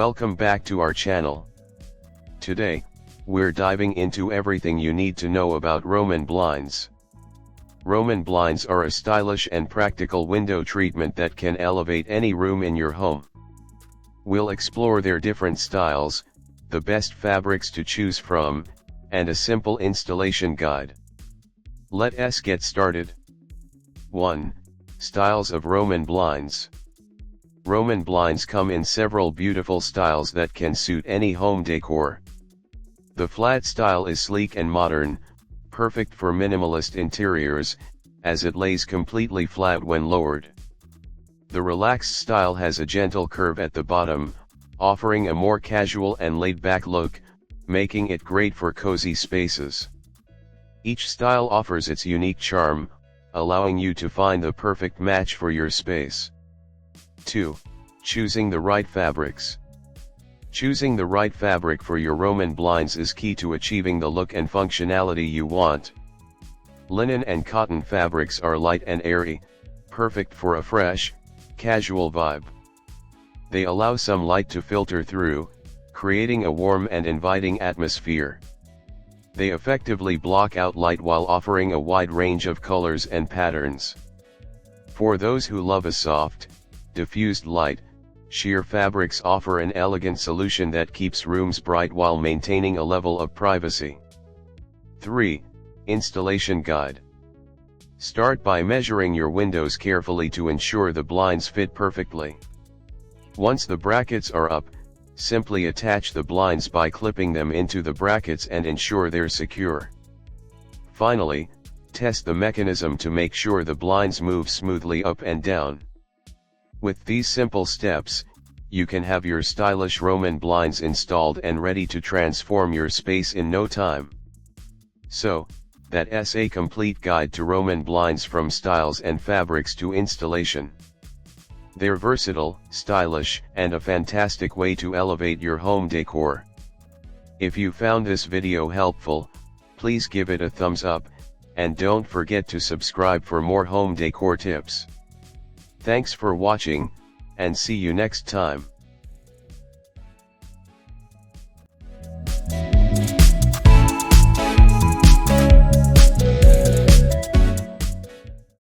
Welcome back to our channel. Today, we're diving into everything you need to know about Roman blinds. Roman blinds are a stylish and practical window treatment that can elevate any room in your home. We'll explore their different styles, the best fabrics to choose from, and a simple installation guide. Let's get started. 1. Styles of Roman blinds. Roman blinds come in several beautiful styles that can suit any home decor. The flat style is sleek and modern, perfect for minimalist interiors, as it lays completely flat when lowered. The relaxed style has a gentle curve at the bottom, offering a more casual and laid-back look, making it great for cozy spaces. Each style offers its unique charm, allowing you to find the perfect match for your space. 2. Choosing the right fabrics. Choosing the right fabric for your Roman blinds is key to achieving the look and functionality you want. Linen and cotton fabrics are light and airy, perfect for a fresh, casual vibe. They allow some light to filter through, creating a warm and inviting atmosphere. They effectively block out light while offering a wide range of colors and patterns. For those who love a soft, diffused light, sheer fabrics offer an elegant solution that keeps rooms bright while maintaining a level of privacy. 3. Installation guide. Start by measuring your windows carefully to ensure the blinds fit perfectly. Once the brackets are up, simply attach the blinds by clipping them into the brackets and ensure they're secure. Finally, test the mechanism to make sure the blinds move smoothly up and down. With these simple steps, you can have your stylish Roman blinds installed and ready to transform your space in no time. So, that's a complete guide to Roman blinds from styles and fabrics to installation. They're versatile, stylish, and a fantastic way to elevate your home decor. If you found this video helpful, please give it a thumbs up, and don't forget to subscribe for more home decor tips. Thanks for watching, and see you next time.